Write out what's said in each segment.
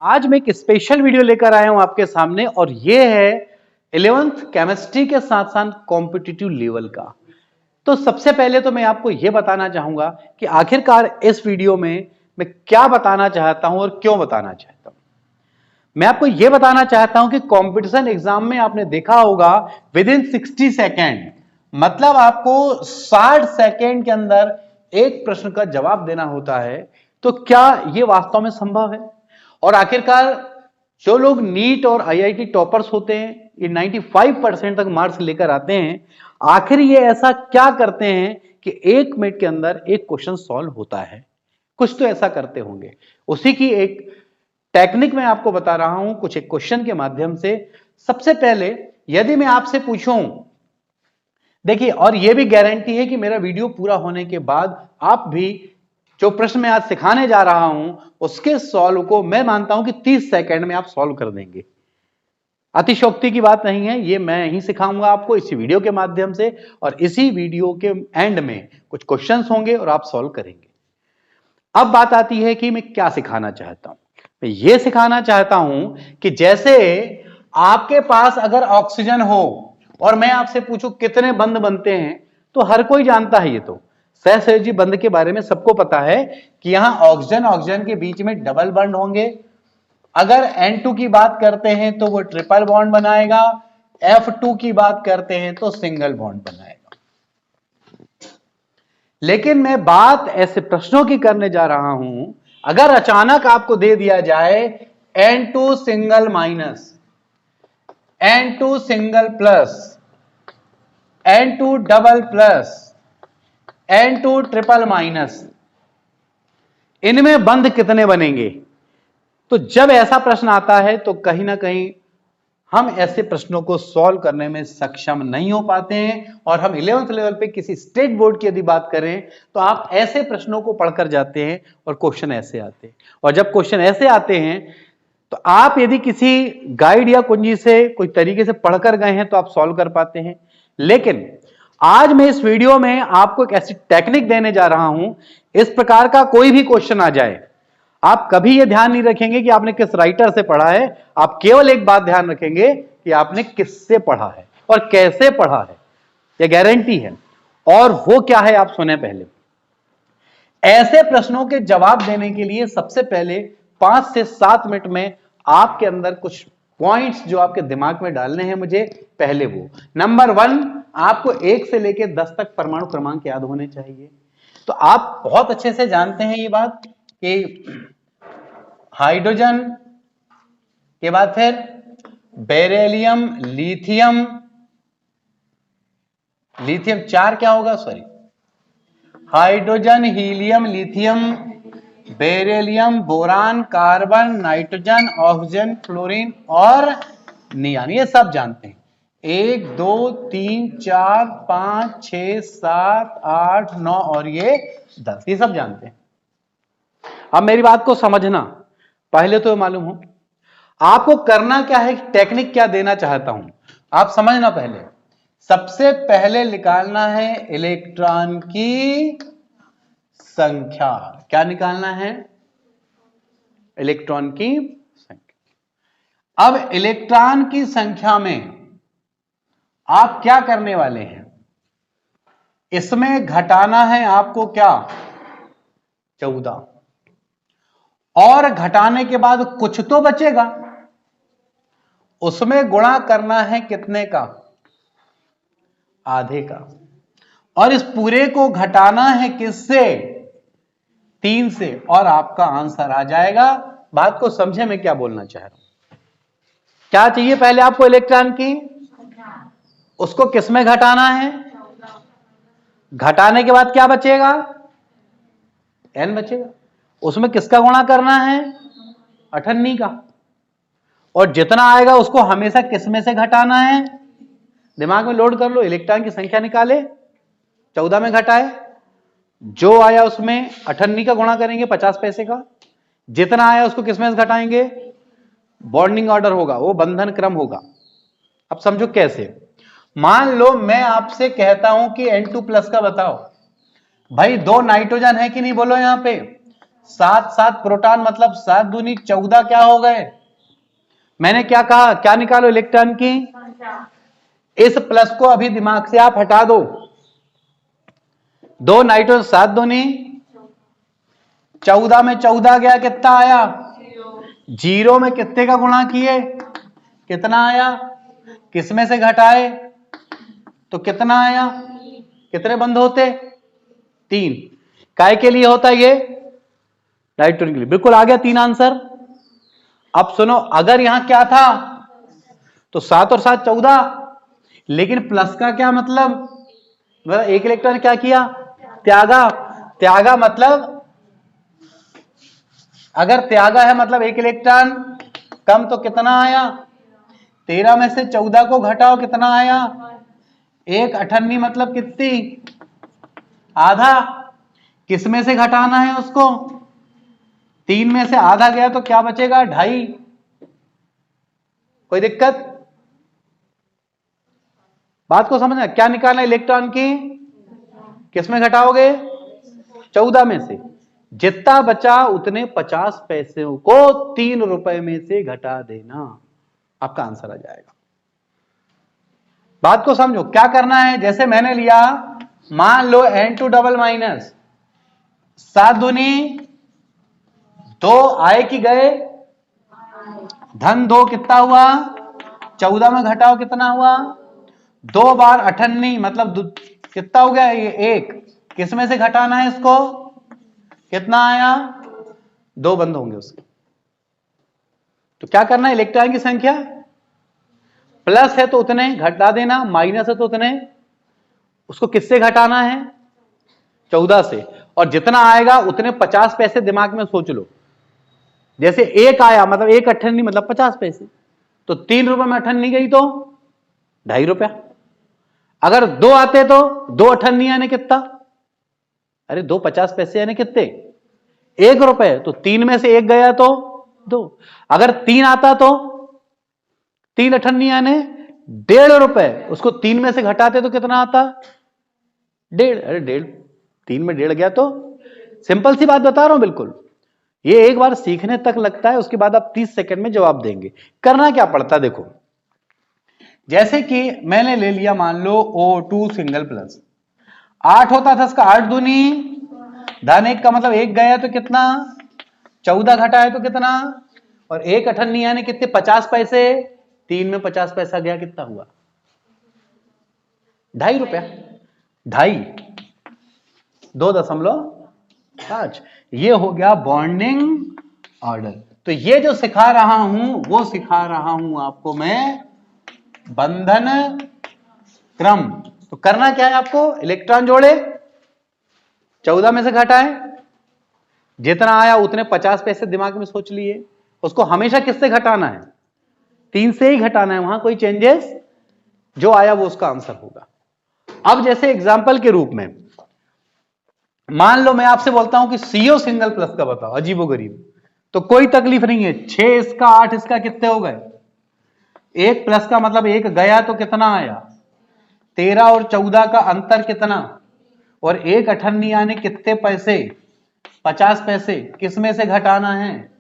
आज मैं एक स्पेशल वीडियो लेकर आया हूं आपके सामने और ये है 11th केमिस्ट्री के साथ साथ कॉम्पिटिटिव लेवल का। तो सबसे पहले तो मैं आपको यह बताना चाहूंगा कि आखिरकार इस वीडियो में मैं क्या बताना चाहता हूं और क्यों बताना चाहता हूं। मैं आपको यह बताना चाहता हूं कि कंपटीशन एग्जाम में आपने देखा होगा विद इन 60 सेकेंड, मतलब आपको 60 सेकेंड के अंदर एक प्रश्न का जवाब देना होता है। तो क्या यह वास्तव में संभव है? और आखिरकार जो लोग नीट और आईआईटी टॉपर्स होते हैं, ये 95% तक मार्क्स लेकर आते हैं, आखिर ये ऐसा क्या करते हैं कि एक मिनट के अंदर एक क्वेश्चन सॉल्व होता है? कुछ तो ऐसा करते होंगे। उसी की एक टेक्निक मैं आपको बता रहा हूं कुछ एक क्वेश्चन के माध्यम से। सबसे पहले यदि मैं आपसे पूछूं, देखिए, और यह भी गारंटी है कि मेरा वीडियो पूरा होने के बाद आप भी जो प्रश्न मैं आज सिखाने जा रहा हूं उसके सॉल्व को मैं मानता हूं कि 30 सेकंड में आप सॉल्व कर देंगे। अतिशयोक्ति की बात नहीं है, ये मैं ही सिखाऊंगा आपको इसी वीडियो के माध्यम से, और इसी वीडियो के एंड में कुछ क्वेश्चंस होंगे और आप सॉल्व करेंगे। अब बात आती है कि मैं क्या सिखाना चाहता हूं। मैं ये सिखाना चाहता हूं कि जैसे आपके पास अगर ऑक्सीजन हो और मैं आपसे पूछूं कितने बंध बनते हैं, तो हर कोई जानता है, ये तो सहसहजी बंध के बारे में सबको पता है कि यहां ऑक्सीजन ऑक्सीजन के बीच में डबल बॉन्ड होंगे। अगर N2 की बात करते हैं तो वो ट्रिपल बॉन्ड बनाएगा, F2 की बात करते हैं तो सिंगल बॉन्ड बनाएगा। लेकिन मैं बात ऐसे प्रश्नों की करने जा रहा हूं, अगर अचानक आपको दे दिया जाए N2 single minus, N2 single plus, N2 double plus, N2 triple minus, इनमें बंध कितने बनेंगे? तो जब ऐसा प्रश्न आता है तो कहीं ना कहीं हम ऐसे प्रश्नों को सॉल्व करने में सक्षम नहीं हो पाते हैं। और हम 11th लेवल पे किसी स्टेट बोर्ड की यदि बात करें तो आप ऐसे प्रश्नों को पढ़कर जाते हैं और क्वेश्चन ऐसे आते हैं। और जब क्वेश्चन ऐसे आते हैं तो आप यदि किसी गाइड या कुंजी से कोई तरीके से पढ़कर गए हैं तो आप सॉल्व कर पाते हैं। लेकिन आज मैं इस वीडियो में आपको एक ऐसी टेक्निक देने जा रहा हूं, इस प्रकार का कोई भी क्वेश्चन आ जाए, आप कभी यह ध्यान नहीं रखेंगे कि आपने किस राइटर से पढ़ा है, आप केवल एक बात ध्यान रखेंगे कि आपने किससे पढ़ा है और कैसे पढ़ा है। यह गारंटी है। और वो क्या है आप सुने पहले। ऐसे प्रश्नों के जवाब देने के लिए सबसे पहले 5 से 7 मिनट में आपके अंदर कुछ पॉइंट्स जो आपके दिमाग में डालने हैं मुझे, पहले वो नंबर 1, आपको 1 से लेकर 10 तक परमाणु क्रमांक याद होने चाहिए। तो आप बहुत अच्छे से जानते हैं ये बात कि हाइड्रोजन के बाद फिर बेरिलियम, लिथियम, लिथियम 4 क्या होगा, sorry, hydrogen, helium, lithium, beryllium, boron, carbon, nitrogen, oxygen, fluorine और नियान। ये सब जानते हैं। 1 2 3 4 5 6 7 8 9 और ये 10, ये सब जानते हैं। अब मेरी बात को समझना, पहले तो मालूम हो आपको करना क्या है, टेक्निक क्या देना चाहता हूं आप समझना। पहले सबसे पहले निकालना है इलेक्ट्रॉन की संख्या। क्या निकालना है? इलेक्ट्रॉन की संख्या। अब इलेक्ट्रॉन की संख्या में आप क्या करने वाले हैं, इसमें घटाना है आपको क्या, 14, और घटाने के बाद कुछ तो बचेगा, उसमें गुणा करना है कितने का, आधे का, और इस पूरे को घटाना है किससे, 3 से, और आपका आंसर आ जाएगा। बात को समझे मैं क्या बोलना चाह रहा हूं। क्या चाहिए पहले आपको, इलेक्ट्रॉन की, उसको किसमें घटाना है, घटाने के बाद क्या बचेगा, n बचेगा, उसमें किसका गुणा करना है, 98 का, और जितना आएगा उसको हमेशा किसमें से घटाना है, दिमाग में लोड कर लो, इलेक्ट्रॉन की संख्या निकाले, 14 में घटाए, जो आया उसमें 98 का गुणा करेंगे 50 पैसे का, जितना आया उसको किसमें से घटाएंगे, बॉन्डिंग ऑर्डर होगा, वो बंधन क्रम होगा। अब समझो कैसे। मान लो मैं आपसे कहता हूं कि N2 प्लस का बताओ, भाई 2 नाइट्रोजन है कि नहीं, बोलो यहां पे, 7 7 प्रोटॉन मतलब 7 दूनी 14 क्या हो गए? मैंने क्या कहा, क्या निकालो इलेक्ट्रॉन की? इस प्लस को अभी दिमाग से आप हटा दो। 2 नाइट्रोजन 7 दूनी 14 में 14 गया, कितना आया? 0 में कितने का गुणा किए, कितना आया? किसमें से घटाए तो कितना आया? कितने बंद होते? 3। काय के लिए होता ये? नाइट्रोजन के लिए। बिल्कुल आ गया 3 आंसर। अब सुनो, अगर यहां क्या था तो 7 और 7 14, लेकिन प्लस का क्या मतलब? एक इलेक्ट्रॉन क्या किया? त्यागा। त्यागा मतलब, अगर त्यागा है मतलब एक इलेक्ट्रॉन कम, तो कितना आया? 13 में से 14 को घटाओ, कितना आया? 1 अठन्नी मतलब कितनी? आधा। किस में से घटाना है उसको? 3 में से आधा गया तो क्या बचेगा? 2.5। कोई दिक्कत? बात को समझना। क्या निकालना इलेक्ट्रॉन की? किस में घटाओगे? 14 में से। जितना बचा उतने 50 पैसे को 3 रुपए में से घटा देना, आपका आंसर आ जाएगा। बात को समझो, क्या करना है? जैसे मैंने लिया, मान लो N2 डबल माइनस 7 दूनी 2 आए कि गए? धन 2 कितना हुआ? 14 में घटाओ कितना हुआ? 2 बार अठन्नी मतलब कितना हो गया? ये 1। किस में से घटाना है इसको? कितना आया? 2 बंद होंगे उसके। तो क्या करना है? इलेक्ट्रॉन की संख्या प्लस है तो उतने घटा देना, माइनस है तो उतने। उसको किससे घटाना है? 14 से। और जितना आएगा उतने 50 पैसे दिमाग में सोच लो। जैसे 1 आया मतलब 1 अठन्नी मतलब 50 पैसे, तो 3 रुपए में अठन्नी गई तो 2.5 रुपया। अगर 2 आते तो 2 अठन्नी यानी कितना? अरे 2 50 पैसे यानी कितने? 1 रुपए। तो 3 में से 1 गया तो 2। अगर 3 आता तो 3 अठन्नी यानी 1.5 रुपए। उसको 3 में से घटाते तो कितना आता? 1.5। अरे 1.5, 3 में 1.5 गया तो। सिंपल सी बात बता रहा हूं बिल्कुल। ये एक बार सीखने तक लगता है, उसके बाद आप 30 सेकंड में जवाब देंगे। करना क्या पड़ता देखो, जैसे कि मैंने ले लिया मान लो O2 सिंगल प्लस, 8 होता था इसका 8 दूनी धन 1 का मतलब 1 गया तो कितना? 14 घटाए तो कितना? और 1 अठन्नी यानी कितने? 50 पैसे। 3 में 50 पैसा गया, कितना हुआ? 2.5 रुपया। 2.5 2.5। ये हो गया बॉन्डिंग ऑर्डर। तो ये जो सिखा रहा हूं वो सिखा रहा हूं आपको मैं बंधन क्रम। तो करना क्या है आपको? इलेक्ट्रॉन जोड़े, 14 में से घटाएं, जितना आया उतने 50 पैसे दिमाग में सोच लिए। उसको हमेशा किससे घटाना है? 3 से ही घटाना है, वहां कोई चेंजेस जो आया वो उसका आंसर होगा। अब जैसे एग्जाम्पल के रूप में मान लो मैं आपसे बोलता हूं कि CO सिंगल प्लस का बताओ, अजीबोगरीब। तो कोई तकलीफ नहीं है, 6 इसका 8 इसका कितने हो गए? 1 प्लस का मतलब 1 गया तो कितना आया? 13 और 14 का अंतर कितना? और 1 अठन्नी यानी कितने पैसे? 50 पैसे। किस में से घटाना है?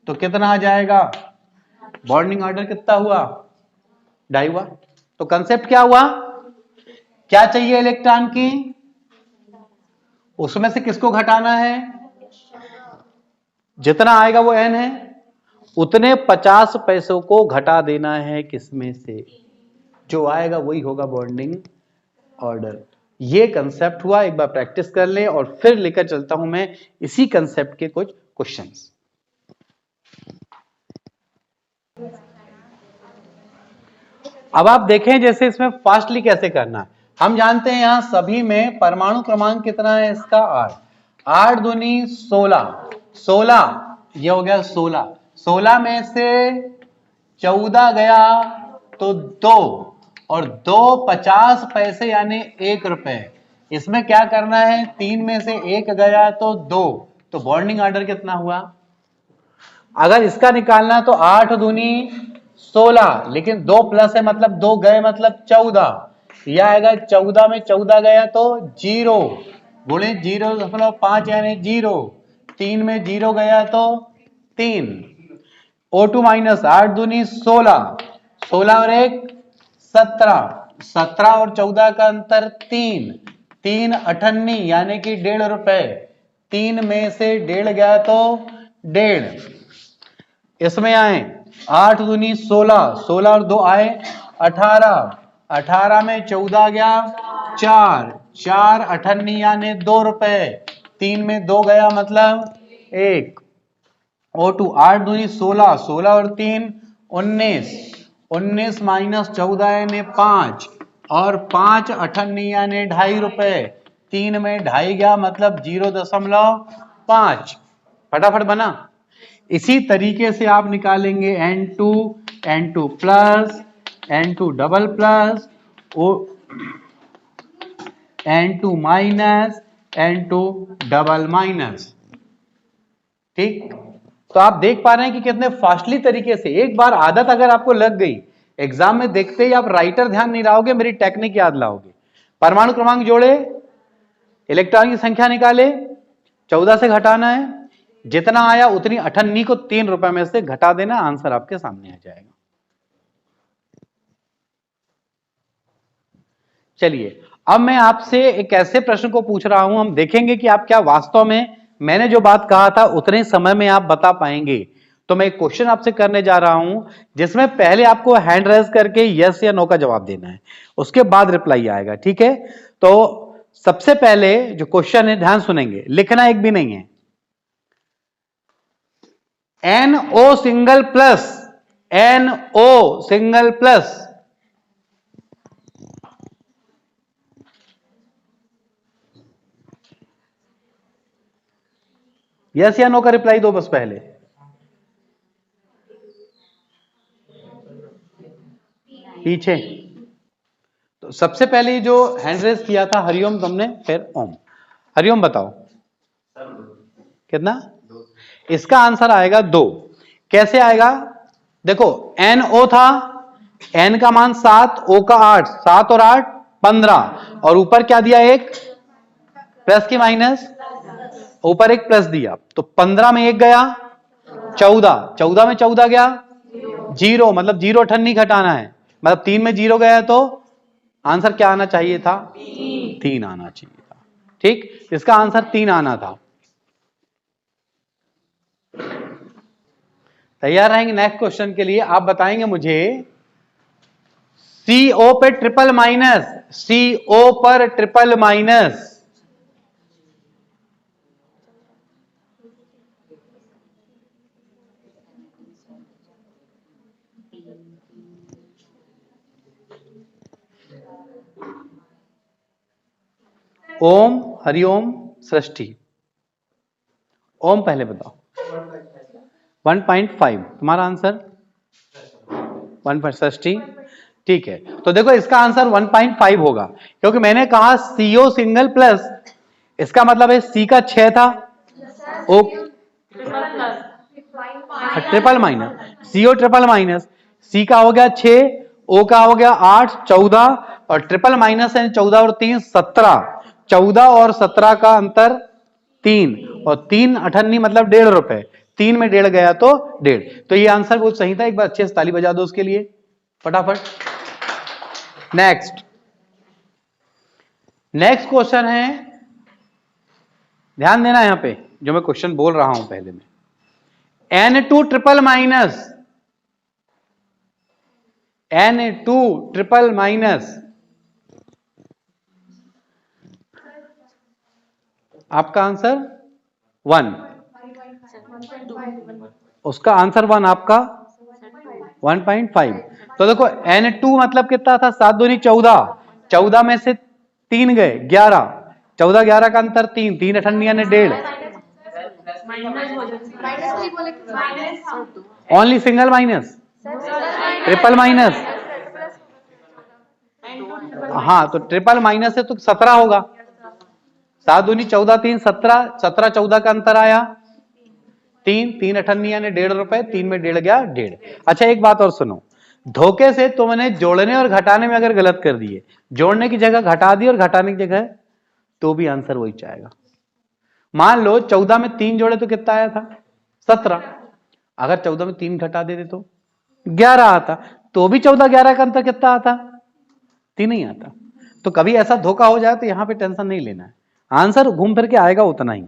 तो कितना आ जाएगा? बॉन्डिंग ऑर्डर कितना हुआ? 2.5 हुआ। तो कंसेप्ट क्या हुआ? क्या चाहिए इलेक्ट्रॉन की? उसमें से किसको घटाना है? जितना आएगा वो n है, उतने 50 पैसों को घटा देना है किसमें से? जो आएगा वही होगा बॉन्डिंग ऑर्डर। ये कंसेप्ट हुआ। एक बार प्रैक्टिस कर ले और फिर लेकर चलता हूं मैं इसी कंसेप्ट के कुछ क्वेश्चंस। अब आप देखें जैसे इसमें फास्टली कैसे करना है। हम जानते हैं यहां सभी में परमाणु क्रमांक कितना है इसका? 8। 8 दूनी 16, 16 ये हो गया 16। 16 में से 14 गया तो 2, और 2 50 पैसे यानी 1 रुपए। इसमें क्या करना है? 3 में से 1 गया तो 2। तो बॉन्डिंग ऑर्डर कितना हुआ? अगर इसका निकालना तो 8 दूनी 16, लेकिन 2 प्लस है मतलब 2 गए मतलब 14। यह आएगा 14 में 14 गया तो 0 गुणे 0.5 यानी 0। 3 में 0 गया तो 3। O2 माइनस 8 दूनी 16, 16 और 1 17, 17 और 14 का अंतर 3, 3 अठन्नी यानी कि 1.5 रुपए, 3 में से 1.5 गया तो 1.5। इसमें आए 8 दूनी 16, 16 और 2 आए 18, 18 में 14 गया 4, 4 अठन्नी यानी 2 रुपए, 3 में 2 गया मतलब 1। O2 8 दूनी 16, 16 और 3 19, 19 माइनस 14 यानी 5 और 5 अठन्नी यानी 2.5 रुपए, 3 में 2.5 गया मतलब 0.5। फटाफट बना। इसी तरीके से आप निकालेंगे N2, N2 plus, N2 double plus, N2 minus, N2 double minus. ठीक, तो आप देख पा रहे हैं कि कितने फास्टली तरीके से, एक बार आदत अगर आपको लग गई, एग्जाम में देखते ही आप राइटर ध्यान नहीं रहोगे, मेरी टेक्निक याद लाओगे। परमाणु क्रमांक जोड़े, इलेक्ट्रॉन की संख्या निकाले, 14 से घटाना है, जितना आया उतनी अठन्नी को 3 रुपए में से घटा देना, आंसर आपके सामने आ जाएगा। चलिए अब मैं आपसे एक ऐसे प्रश्न को पूछ रहा हूं, हम देखेंगे कि आप क्या वास्तव में मैंने जो बात कहा था उतने समय में आप बता पाएंगे। तो मैं एक क्वेश्चन आपसे करने जा रहा हूं जिसमें पहले आपको हैंड रेज करके यस या नो का जवाब देना है, उसके बाद रिप्लाई आएगा। ठीक है, तो सबसे पहले जो क्वेश्चन है ध्यान सुनेंगे, लिखना एक भी नहीं है। NO single plus, NO single plus yes या नो का रिप्लाई दो बस पहले। पीछे तो सबसे पहले जो हैंड रेस किया था हरिओम तुमने, फिर ओम। हरिओम बताओ कितना? इसका आंसर आएगा 2। कैसे आएगा? देखो NO था, N का मान 7, O का 8, 7 और 8 15, और ऊपर क्या दिया? एक प्लस की माइनस, ऊपर एक प्लस दिया, तो 15 में एक गया 14, 14 में 14 गया 0, मतलब 0 अठन्नी घटाना है, मतलब 3 में 0 गया तो आंसर क्या आना चाहिए था? 3 आना चाहिए था। ठीक, इसका आंसर 3 आना था। तैयार रहेंगे नेक्स्ट क्वेश्चन के लिए? आप बताएंगे मुझे CO पे ट्रिपल माइनस, CO पर ट्रिपल माइनस, ओम, हरिओम, सृष्टि। ओम पहले बताओ। 1.5 तुम्हारा आंसर, 1.60। ठीक है, तो देखो इसका आंसर 1.5 होगा, क्योंकि मैंने कहा CO सिंगल प्लस, इसका मतलब है C का 6 था, O triple minus, CO triple minus, C का हो गया 6, O का हो गया 8, 14, और ट्रिपल माइनस है 14 और 3 17, 14 और 17 का अंतर 3, और 3 अठन्नी मतलब 1.5 रुपए, 3 में 1.5 गया तो 1.5, तो ये आंसर बहुत सही था। एक बार अच्छे से ताली बजा दो उसके लिए फटाफट। नेक्स्ट क्वेश्चन है, ध्यान देना यहां पे जो मैं क्वेश्चन बोल रहा हूं पहले में। N2 triple minus, N2 triple minus, आपका आंसर 1, उसका आंसर 1, आपका 1.5। तो देखो N2 मतलब कितना था? 7 दूनी 14, 14 में से 3 गए 11, 14 11 का अंतर 3, 3 अठन्नी यानी 1.5, only single minus, triple minus, हाँ तो ट्रिपल माइनस है तो 17 होगा, 7 दूनी 14, 3 17, 17 14 का अंतर आया 3, 3 अठन्नी यानी 1.5 रुपए, 3 में 1.5 गया 1.5। अच्छा एक बात और सुनो, धोखे से तुमने जोड़ने और घटाने में अगर गलत कर दिए, जोड़ने की जगह घटा दी और घटाने की जगह, तो भी आंसर वही चाहेगा। मान लो 14 में 3 जोड़े तो कितना आया था? 17। अगर 14 में 3 घटा देते तो 11 आता, तो भी 14 11 का अंतर कितना आता? 3 ही आता। तो कभी ऐसा धोखा हो जाए तो यहां पे टेंशन नहीं लेना है, आंसर घूम फिर के आएगा उतना ही।